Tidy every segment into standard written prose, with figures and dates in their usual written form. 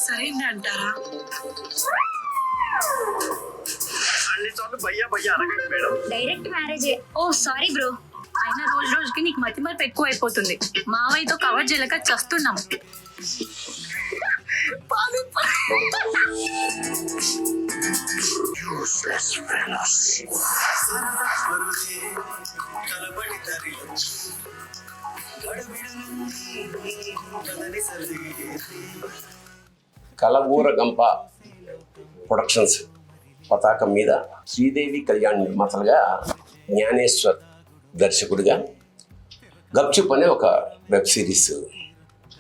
సరైంది అంటారా? డైరెక్ట్ మ్యారేజే. ఓ సారీ బ్రో. అయినా రోజు రోజుకి నీకు మతి మరపు ఎక్కువ అయిపోతుంది. మావయ్యతో కవర్ చేయలేక చస్తున్నాం. కలగూర గంప ప్రొడక్షన్స్ పతాకం మీద శ్రీదేవి కళ్యాణ్ నిర్మాతలుగా జ్ఞానేశ్వర్ దర్శకుడిగా గప్చుప్ అనే ఒక వెబ్ సిరీస్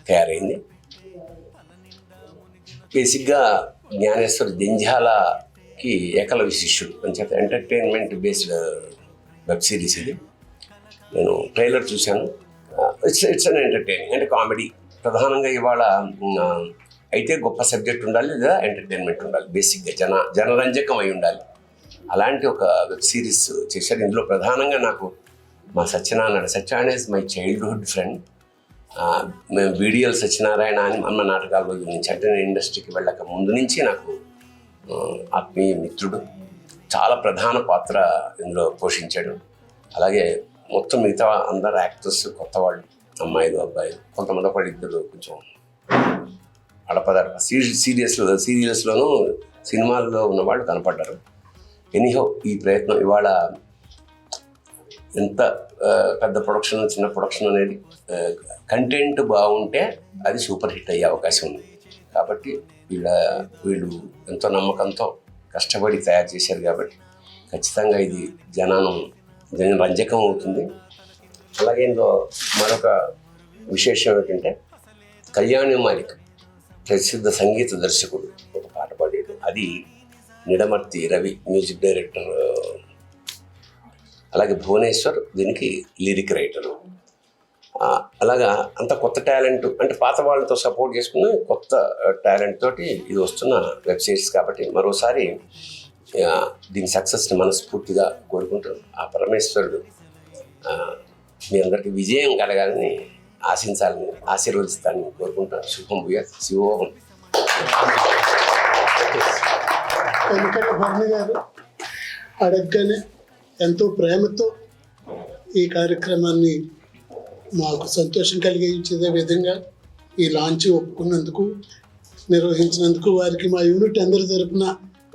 తయారైంది. బేసిక్గా జ్ఞానేశ్వర్ జంధ్యాలకి ఏకలవ్య శిష్యుడు అంచేత ఎంటర్టైన్మెంట్ బేస్డ్ వెబ్ సిరీస్ ఇది. నేను ట్రైలర్ చూశాను. ఇట్స్ అన్ ఎంటర్టైనింగ్ అంటే కామెడీ ప్రధానంగా. ఇవాళ అయితే గొప్ప సబ్జెక్ట్ ఉండాలి లేదా ఎంటర్టైన్మెంట్ ఉండాలి, బేసిక్గా జనరంజకం అయి ఉండాలి. అలాంటి ఒక వెబ్ సిరీస్ చేశారు. ఇందులో ప్రధానంగా నాకు మా Satyanarayana is my childhood friend. మేము బీడిఎల్ సత్యనారాయణ అని అమ్మ నాటకాల నుంచి అంటే నేను ఇండస్ట్రీకి వెళ్ళక ముందు నుంచి నాకు ఆత్మీయ మిత్రుడు. చాలా ప్రధాన పాత్ర ఇందులో పోషించాడు. అలాగే మొత్తం మిగతా అందరు యాక్టర్స్ కొత్త వాళ్ళు, అమ్మాయిలు అబ్బాయిలు, కొంతమంది ఒకళ్ళు ఇద్దరు కొంచెం అడపదడప సీరియల్స్లోనూ సినిమాల్లో ఉన్న వాళ్ళు కనపడ్డారు. ఎనీహో ఈ ప్రయత్నం ఇవాళ ఎంత పెద్ద ప్రొడక్షన్ చిన్న ప్రొడక్షన్ అనేది కంటెంట్ బాగుంటే అది సూపర్ హిట్ అయ్యే అవకాశం ఉంది. కాబట్టి వీళ్ళు ఎంతో నమ్మకంతో కష్టపడి తయారు చేశారు కాబట్టి ఖచ్చితంగా ఇది జనరంజకం అవుతుంది. అలాగే ఇందులో మరొక విశేషం ఏంటంటే కళ్యాణి మాలిక్ ప్రసిద్ధ సంగీత దర్శకుడు ఒక పాట పాడాడు. అది నిడమర్తి రవి మ్యూజిక్ డైరెక్టర్. అలాగే భువనేశ్వర్ దీనికి లిరిక్ రైటరు. అలాగా అంత కొత్త టాలెంట్ అంటే పాత వాళ్ళతో సపోర్ట్ చేసుకున్న కొత్త టాలెంట్ తోటి ఇది వస్తున్న వెబ్ సిరీస్ కాబట్టి మరోసారి దీని సక్సెస్ని మనస్ఫూర్తిగా కోరుకుంటాను. ఆ పరమేశ్వరుడు మీ అందరికీ విజయం కలగాలని ఆశించాలని ఆశీర్వదిస్తానని కోరుకుంటాను. శుభం భూయాత్. శివోహం. తనికెళ్ళ భరణి గారు అడగగానే ఎంతో ప్రేమతో ఈ కార్యక్రమాన్ని మాకు సంతోషం కలిగించే విధంగా ఈ లాంచ్ ఒప్పుకున్నందుకు, నిర్వహించినందుకు వారికి మా యూనిట్ అందరి తరపున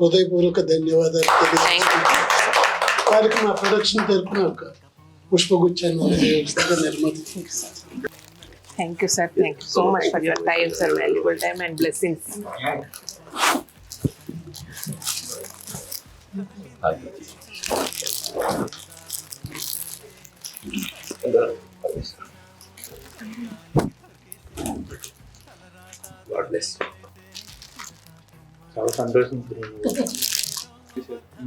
హృదయపూర్వక ధన్యవాదాలు తెలియజేస్తున్నాను. వారికి మా ప్రొడక్షన్ తరపున ఒక పుష్పగుచ్చాన్ని నిర్మాత. Thank you, sir. Thank you so much for your time, sir. Valuable time and blessings. God bless. చాలా సంతోషం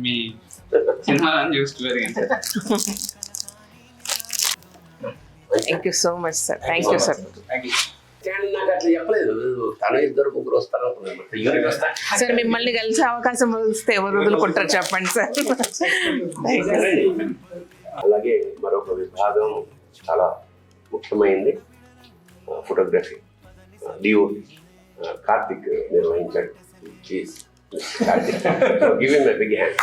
మీ సినిమా చూస్తూ పెరిగింది. Thank you so much, sir. Thank you, sir. నాకు అట్లా చెప్పలేదు. తను ఇద్దరు ముగ్గురు వస్తారు సార్ మిమ్మల్ని కలిసే అవకాశం వస్తే ఎవరు వదులుకుంటారు చెప్పండి సార్. అలాగే మరొక విభాగం చాలా ముఖ్యమైనది ఫోటోగ్రఫీ. డిఓ కార్తిక్ నిర్వహించాడు. Karthik, give him a big hand.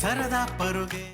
సరదా పరుగే